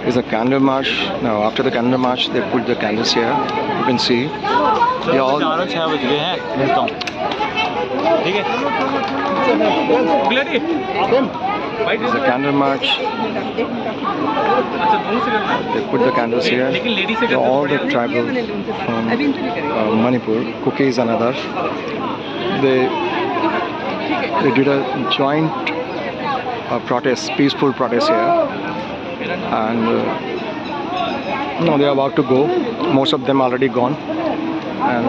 It's a candle march. Now, after the candle march, they put the candles here. You can see. They all. It's a candle march. They put the candles here. All the tribal from Manipur, cookies and others. They did a joint protest, peaceful protest here, and now they are about to go. Most of them already gone, and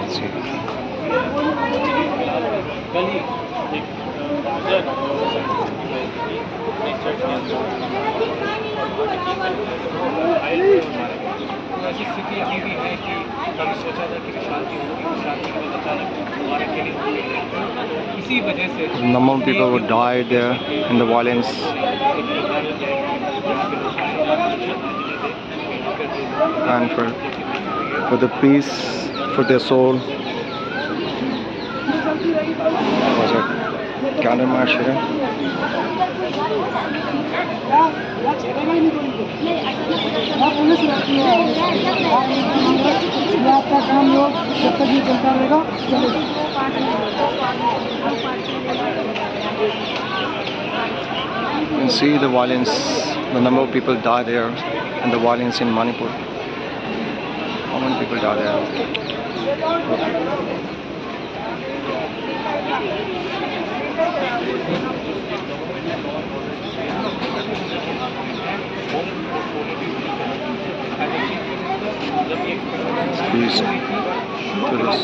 let's see. ऐसी स्थिति अभी भी है कि कभी सोचा था कि शांति होगी, शांति के बाद अचानक हमारे के लिए इसी वजह से Number of people who died there in the violence. And for the peace, for their soul. Was a candle march here. You can see the violence, the number of people died there, and the violence in Manipur. How many people died there? Squeeze to this.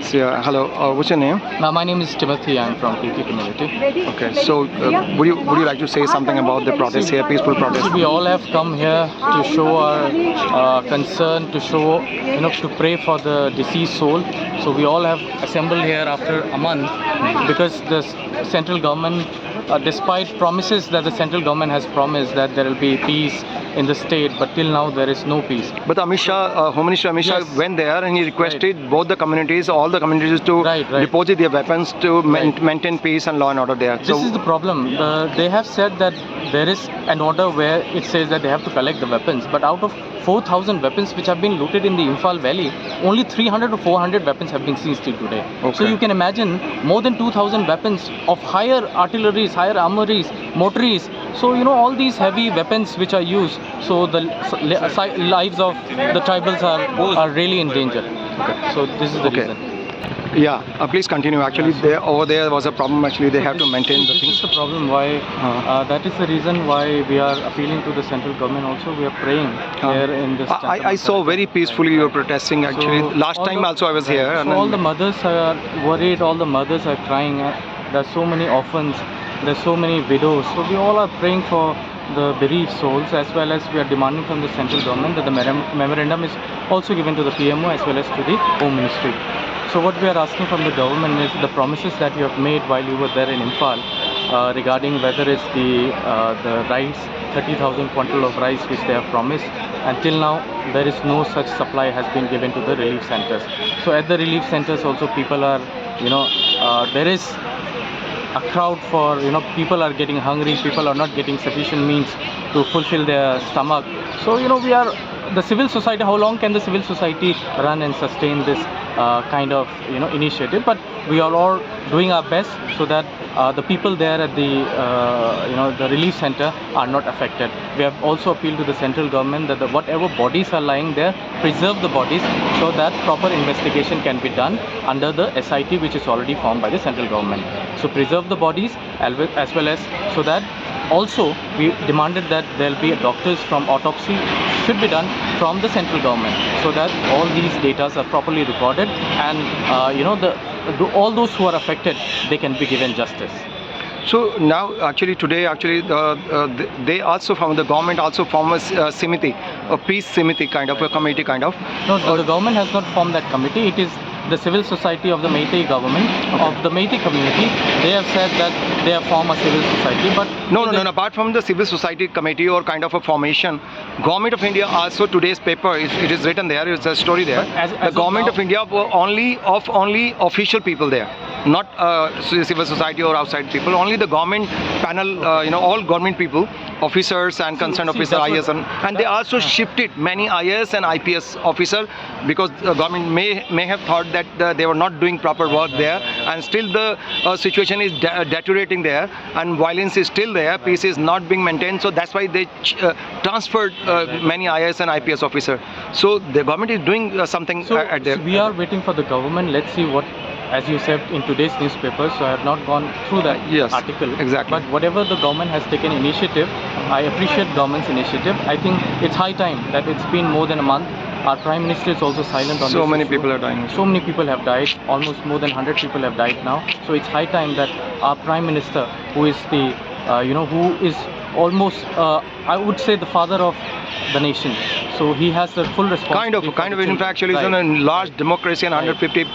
So, hello. What's your name? My name is Timothy. I'm from Kirti community. Okay. So, would you like to say something about the protest here, peaceful protest? We all have come here to show our concern, to show, to pray for the deceased soul. So we all have assembled here after a month because the central government, despite promises that the central government has promised that there will be peace in the state, but till now there is no peace. But Home Minister Amit Shah went there and he requested both the communities, all the communities to deposit their weapons to maintain peace and law and order there. This is the problem. They have said that there is an order where it says that they have to collect the weapons, but out of 4,000 weapons which have been looted in the Imphal Valley, only 300 to 400 weapons have been seized till today. Okay. So you can imagine more than 2,000 weapons of higher artilleries, higher armories, mortaries. So all these heavy weapons which are used, so the lives of the tribals are really in danger. Okay. So this is the reason. Yeah, please continue. Actually, over there was a problem. Actually, they have to maintain the things. This is the problem why, that is the reason why we are appealing to the central government also. We are praying here in this. I saw very peacefully you were protesting actually. So last time also I was here. So all the mothers are worried, all the mothers are crying. There are so many orphans, there are so many widows. So we all are praying for the bereaved souls, as well as we are demanding from the central government that the memorandum is also given to the PMO as well as to the Home Ministry. So what we are asking from the government is the promises that you have made while you were there in Imphal regarding whether it's the rice, 30,000 quintal of rice which they have promised. Until now, there is no such supply has been given to the relief centers. So at the relief centers also people are, there is a crowd for, people are getting hungry, people are not getting sufficient means to fulfill their stomach. So, we are, the civil society, how long can the civil society run and sustain this kind of, initiative? But we are all doing our best so that the people there at the, the relief center are not affected. We have also appealed to the central government that whatever bodies are lying there, preserve the bodies so that proper investigation can be done under the SIT which is already formed by the central government. So preserve the bodies as well as so that also we demanded that there will be doctors from autopsy should be done from the central government so that all these data are properly recorded and all those who are affected, they can be given justice. So now today they also found, the government also formed a Simiti, a peace Simiti kind of a committee kind of. No, the government has not formed that committee. It is the civil society of the Meitei government, of the Meitei community, they have said that they have formed a civil society. But No. Apart from the civil society committee or kind of a formation, Government of India also today's paper, it is written there, it's a story there. But as The of Government now- of India were only official people there, not civil society or outside people. Only the government panel, all government people, officers and concerned see, officer, that's IAS, what- and they also shifted many IAS and IPS officer because the government may have thought that they were not doing proper work there, and still the situation is deteriorating there, and violence is still there, peace is not being maintained. So that's why they transferred many IAS and IPS officer. So the government is doing something So, at their. we are waiting for the government. Let's see what, as you said in today's newspaper, so I have not gone through that Yes, article. exactly. But whatever the government has taken initiative, I appreciate government's initiative. I think it's high time that it's been more than a month. Our Prime Minister is also silent on this So many issue. people are dying. So many people have died. Almost more than 100 people have died now. So it's high time that our Prime Minister, who is the, who is almost, I would say, the father of the nation. So he has the full responsibility. Kind of. In fact, actually, it's in a large democracy and 150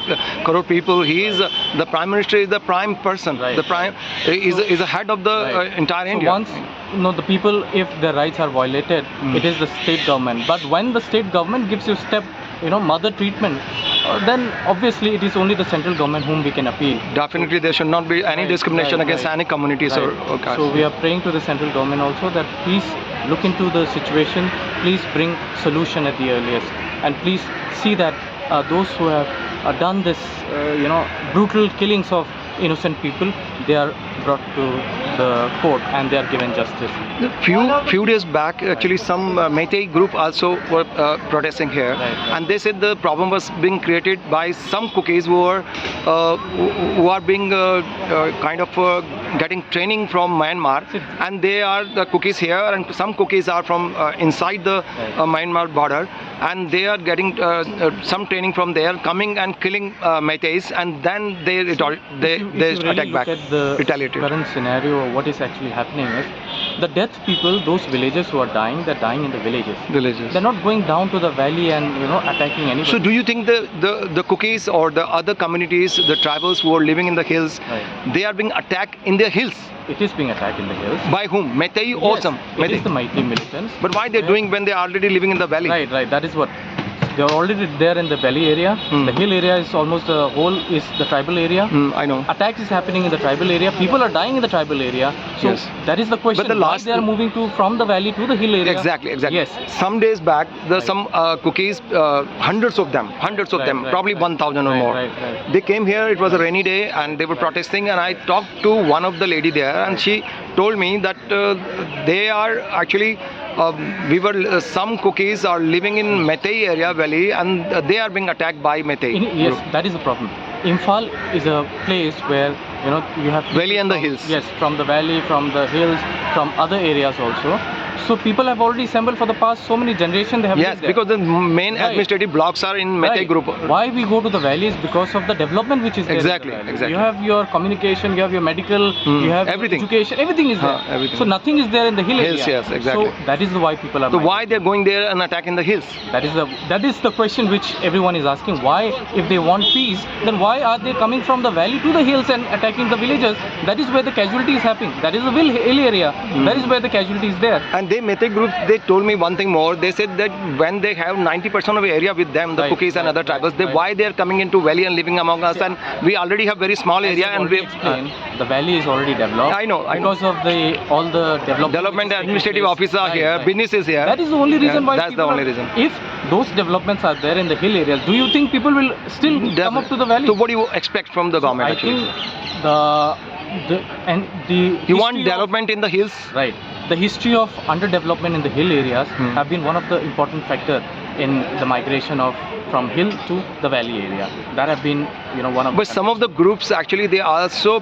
crore people. He is the Prime Minister is the prime person. Right. The prime is the head of the entire So India. once the people, if their rights are violated, it is the state government. But when the state government gives you mother treatment, then obviously it is only the central government whom we can appeal. Definitely, there should not be any discrimination against any communities or castes. So we are praying to the central government also that please look into the situation, please bring solution at the earliest, and please see that those who have done this, brutal killings of innocent people, they are brought to the court and they are given justice. Few days back, actually, some Meitei group also were protesting here, and they said the problem was being created by some cookies who are being getting training from Myanmar, and they are the cookies here, and some cookies are from inside the Myanmar border, and they are getting some training from there, coming and killing Meiteis, and then they If you really attack back, look at the retaliated. current scenario, what is actually happening is the death people, those villagers who are dying, they're dying in the villages. They're not going down to the valley and attacking anybody. So do you think the cookies or the other communities, the tribals who are living in the hills, they are being attacked in the hills? It is being attacked in the hills. By whom? Meitei or Yes, some? it is the Meitei militants. But why they're doing when they're already living in the valley? Right. That is what. They are already there in the valley area. The hill area is almost the whole is the tribal area. I know. Attacks is happening in the tribal area. People are dying in the tribal area. So Yes. that is the question. But the why last- they are moving from the valley to the hill area. Exactly. Yes. Some days back, some cookies, hundreds of them, probably 1,000 or more. Right. They came here, it was a rainy day, and they were protesting, and I talked to one of the lady there, and she told me that they are actually, some cookies are living in Meitei area valley, and they are being attacked by Meitei. Yes, that is the problem. Imphal is a place where you have Valley and the from- hills. Yes, from the valley, from the hills, from other areas also. So people have already assembled for the past so many generations. They have Yes, lived there. because the main Right. administrative blocks are in Meitei Right. group. Why we go to the valley is because of the development which is there. in the Exactly, valley. exactly. You have your communication, you have your medical, you have everything. education, everything is there. Everything. So nothing is there in the hill Hills, area. yes, exactly. So that is why people are. So why migrating. they're going there and attacking the hills? That is the question which everyone is asking. Why, if they want peace, then why are they coming from the valley to the hills and attacking the villages? That is where the casualty is happening. That is the hill area. That is where the casualty is there. And they Meitei group, they told me one thing more. They said that when they have 90% of the area with them, the Right, cookies and right, other tribals, right. why they are coming into valley and living among us, and we already have very small area, As and I've already we explained, the valley is already developed. I know. Because of all the development which is administrative taking place. officer Right, here, right. businesses here. That is the only reason why. That's the people only are- reason. If those developments are there in the hill areas, do you think people will still come up to the valley? So what do you expect from the government I actually? think the You want history of- development in the hills? Right. The history of underdevelopment in the hill areas have been one of the important factor in the migration from hill to the valley area. That have been one of. But some of the groups actually they are also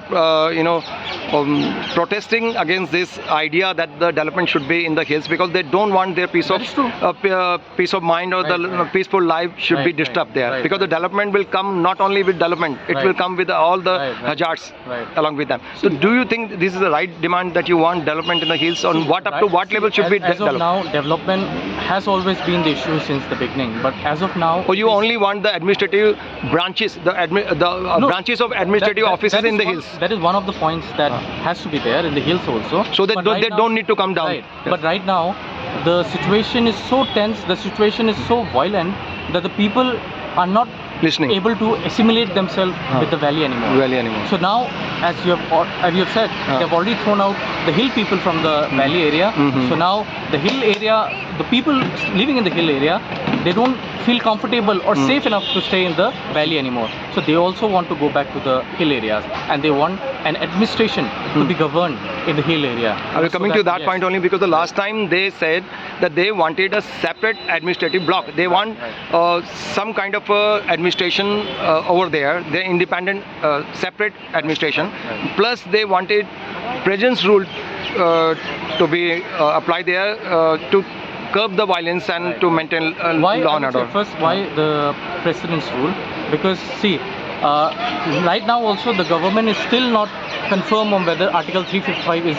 protesting against this idea that the development should be in the hills because they don't want their peace That is true. peace of mind or the Right. peaceful life should be Right, disturbed there right, because the development will come not only with development, it Right. will come with all the Right. hazards Right. along with them. So do you think this is the right demand that you want development in the hills? On what up to what level should be as of developed? now, development has always been the issue since the beginning. But as of now, Or you only want the administrative branches, No, branches of administrative offices in the hills, That is one of the points that has to be there in the hills also. so that But they right now- don't need to come down. Right. But right now, the situation is so tense, the situation is so violent that the people are not Listening. able to assimilate themselves with the valley anymore. Valley anymore. So now, as you have said, they have already thrown out the hill people from the valley area. So now the hill area, the people living in the hill area, they don't feel comfortable or safe enough to stay in the valley anymore. So they also want to go back to the hill areas, and they want an administration to be governed in the hill area. I was coming to that yes. point only because the last time they said that they wanted a separate administrative block. They want some kind of administration over there. They're independent, separate administration. Plus, they wanted presence rule to be applied there to curb the violence and to maintain Why, law I and would say order. first, why the president's rule? Because see, right now also the government is still not confirmed on whether Article 355 is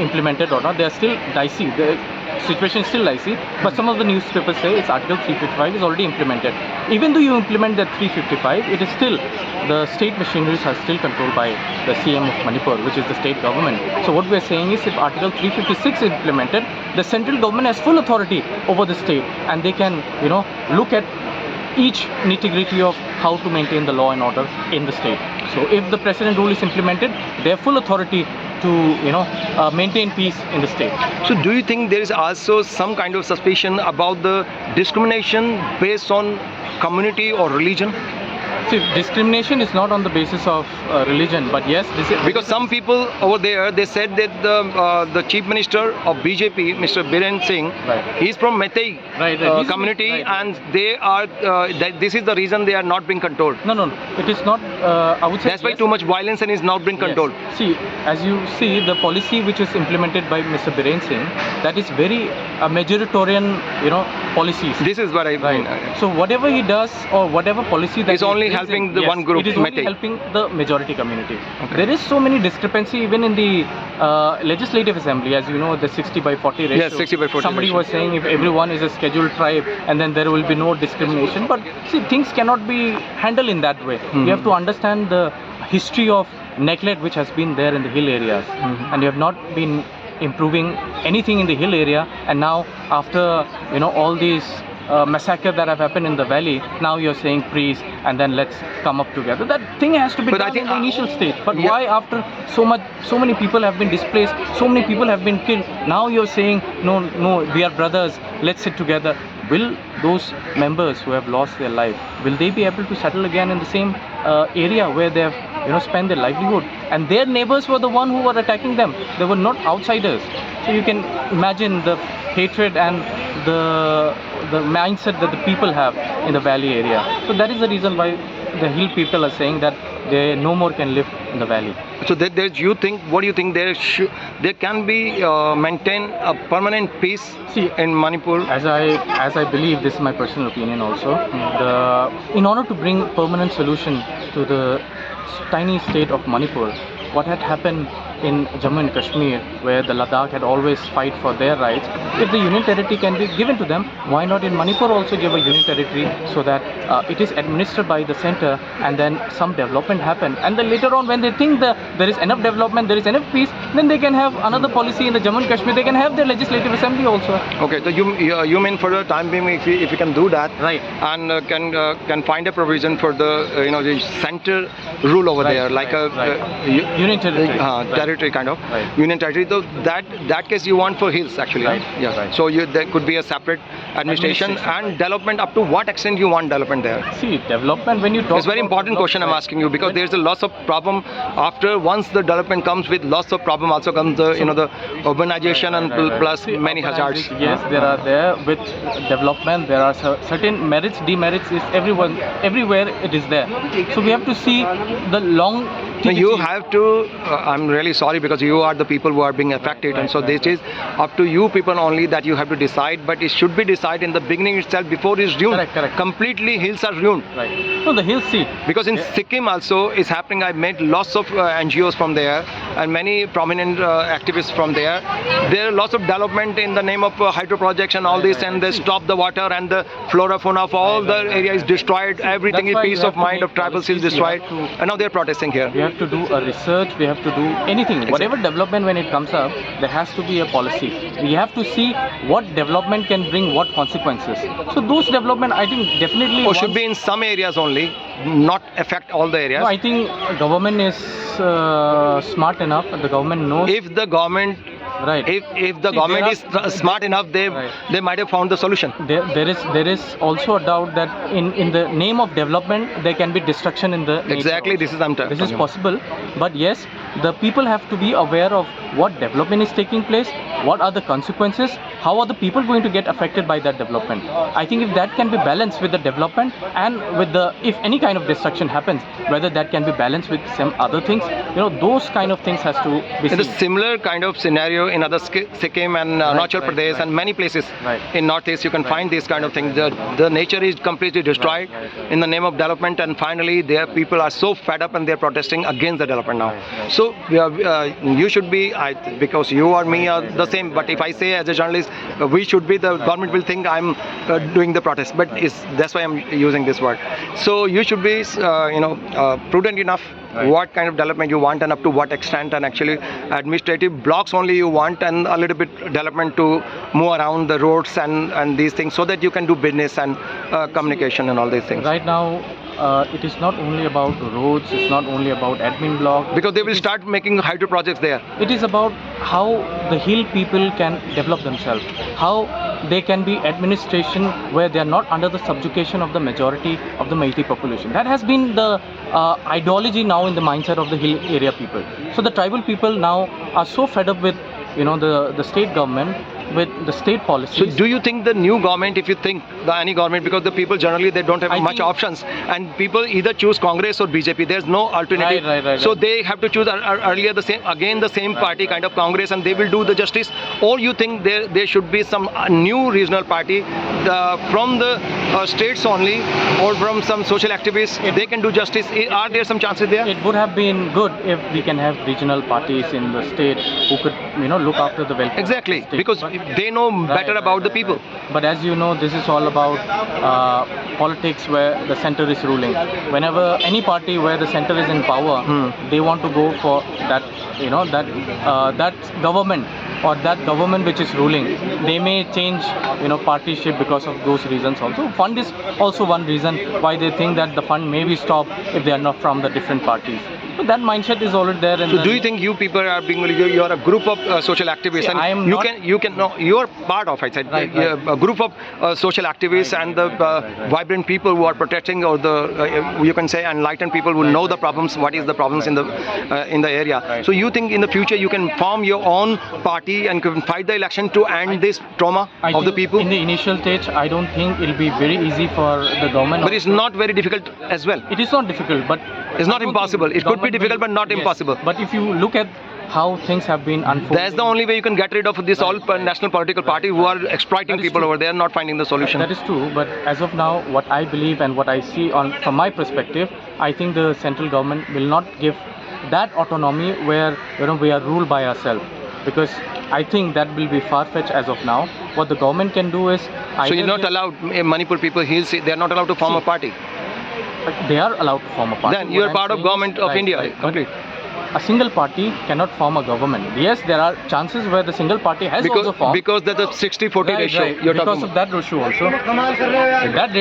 implemented or not. They are still dicey. The situation is still dicey. But some of the newspapers say it's Article 355 is already implemented. Even though you implement that 355, it is still the state machineries are still controlled by the CM of Manipur, which is the state government. So what we are saying is, if Article 356 is implemented, the central government has full authority over the state, and they can look at each nitty-gritty of how to maintain the law and order in the state. So if the president rule is implemented, they have full authority to maintain peace in the state. So do you think there is also some kind of suspicion about the discrimination based on community or religion? See, discrimination is not on the basis of religion, but yes, this is Because some people over there, they said that the chief minister of BJP, Mr. Biren Singh, Right. he's from Meitei He's- community, right. and they are this is the reason they are not being controlled. No, it is not. I would say That's why yes. too much violence and is not being Yes. controlled. See, as you see, the policy which is implemented by Mr. Biren Singh, that is very majoritarian, policies. This is what I mean. Right. So whatever he does or whatever policy that It's he only brings helping in, the yes, one group, It is only Meitei. helping the majority community. Okay. There is so many discrepancy even in the legislative assembly, as you know, the 60/40 ratio. Yes, 60/40 Somebody ratio. was saying if everyone is a scheduled tribe, and then there will be no discrimination. But see, things cannot be handled in that way. You have to understand the history of neglect which has been there in the hill areas, and you have not been improving anything in the hill area. And now, after all these massacre that have happened in the valley, now you're saying please, and then let's come up together. That thing has to be But I done think, in the initial stage. But yeah. why after so many people have been displaced, so many people have been killed, now you're saying no, we are brothers, let's sit together? Will those members who have lost their life, will they be able to settle again in the same area where they have spent their livelihood? And their neighbors were the one who were attacking them. They were not outsiders. So you can imagine the hatred and the mindset that the people have in the valley area. So that is the reason why the hill people are saying that they no more can live in the valley. So what do you think there can be maintain a permanent peace See, in Manipur? As I believe, this is my personal opinion also, in order to bring permanent solution to the tiny state of Manipur, what had happened in Jammu and Kashmir, where the Ladakh had always fight for their rights, if the union territory can be given to them, why not in Manipur also give a union territory, so that it is administered by the center, and then some development happen, and then later on when they think that there is enough development, there is enough peace, then they can have another policy in the Jammu and Kashmir. They can have their legislative assembly also. Okay, so you mean for the time being, if you can do that, Right. and can find a provision for the the center rule over Right, there, like right, a Union territory. Right. territory kind of Right. union territory. So that case you want for hills actually, Right, Yeah. right. So there could be a separate administration and right. development. Up to what extent you want development there? See, development, when you talk It's very about important question I'm development, asking you, because there's a lots of problem after once the development comes, with lots of problem also comes the the urbanization and Right. plus See, many hazards. urbanization, yes, there are there with development. There are certain merits, demerits. Is everywhere it is there. So we have to see the long No, you have to, I'm really sorry because you are the people who are being affected, and so this is up to you people only that you have to decide, but it should be decided in the beginning itself before it's ruined. Correct. Completely hills are ruined. Right. No, the hills, see. Because in Sikkim also is happening. I met lots of NGOs from there and many prominent activists from there. There are lots of development in the name of hydro projects and all this, and they stop the water and the flora fauna of all the area is destroyed. Everything is peace of mind of tribals is destroyed, and now they're protesting here. We have to do a research. We have to do anything. Exactly. Whatever development when it comes up, there has to be a policy. We have to see what development can bring what consequences. So those development, I think definitely. Or should be in some areas only, not affect all the areas. No, I think government is smart enough. The government knows. If the government, right. If the government is smart enough, they might have found the solution. There is also a doubt that in the name of development there can be destruction in the nature Exactly. also. This is possible, but yes, the people have to be aware of what development is taking place, what are the consequences, how are the people going to get affected by that development. I think if that can be balanced with the development and with the, if any kind of destruction happens, whether that can be balanced with some other things, those kind of things has to be seen. It's a similar kind of scenario in other Sikkim and Arunachal Pradesh and many places in Northeast. You can find these kind of things. The nature is completely destroyed in the name of development, and finally their people are so fed up and they're protesting against the development now. So you should be, because you or me are the same, but if I say as a journalist, we should be, the government will think I'm doing the protest, but that's why I'm using this word. So you should be prudent enough what kind of development you want and up to what extent, and actually administrative blocks only you want, and a little bit development to move around the roads and these things, so that you can do business and communication and all these things. Right now it is not only about roads, it's not only about admin block, because they will start making hydro projects there. It is about how the hill people can develop themselves, how they can be administration where they are not under the subjugation of the majority of the Meitei population. That has been the ideology now in the mindset of the hill area people. So the tribal people now are so fed up with the state government, with the state policies. So do you think the new government, if you think any government, because the people generally they don't have much options, and people either choose Congress or BJP, there's no alternative. Right. So they have to choose earlier the same party kind of Congress, and they will do the justice. Or you think there should be some new regional party from the states only, or from some social activists, they can do justice. Are there some chances there? It would have been good if we can have regional parties in the state who could look after the welfare. Exactly, because they know better about the people. But as you know, this is all about politics where the center is ruling. Whenever any party where the center is in power, they want to go for that, that government, or that government which is ruling. They may change, partyship because of those reasons also. Fund is also one reason why they think that the fund may be stopped if they are not from the different parties. So that mindset is already there. So do you think you people are being, you are a group of social activists, and you are part of, I said, a group of social activists and the vibrant people who are protecting, or you can say enlightened people who know the problems, what is the problems in the area. So you think in the future you can form your own party and can fight the election to end this trauma of the people? In the initial stage, I don't think it will be very easy for the government. But it's not very difficult as well. It is not difficult, but it's not impossible. It could be difficult, but not impossible. But if you look at how things have been unfolding, that's the only way you can get rid of this all national political party who are exploiting people over there, not finding the solution. That is true, but as of now, what I believe and what I see from my perspective, I think the central government will not give that autonomy where we are ruled by ourselves, because I think that will be far-fetched as of now. What the government can do is, so you're not allowed, Manipur people, they are not allowed to form a party. They are allowed to form a party. Then you are part of government of India. Complete. A single party cannot form a government. Yes, there are chances where the single party has also formed. Because there's a 60-40 ratio. You're because talking of that ratio also. That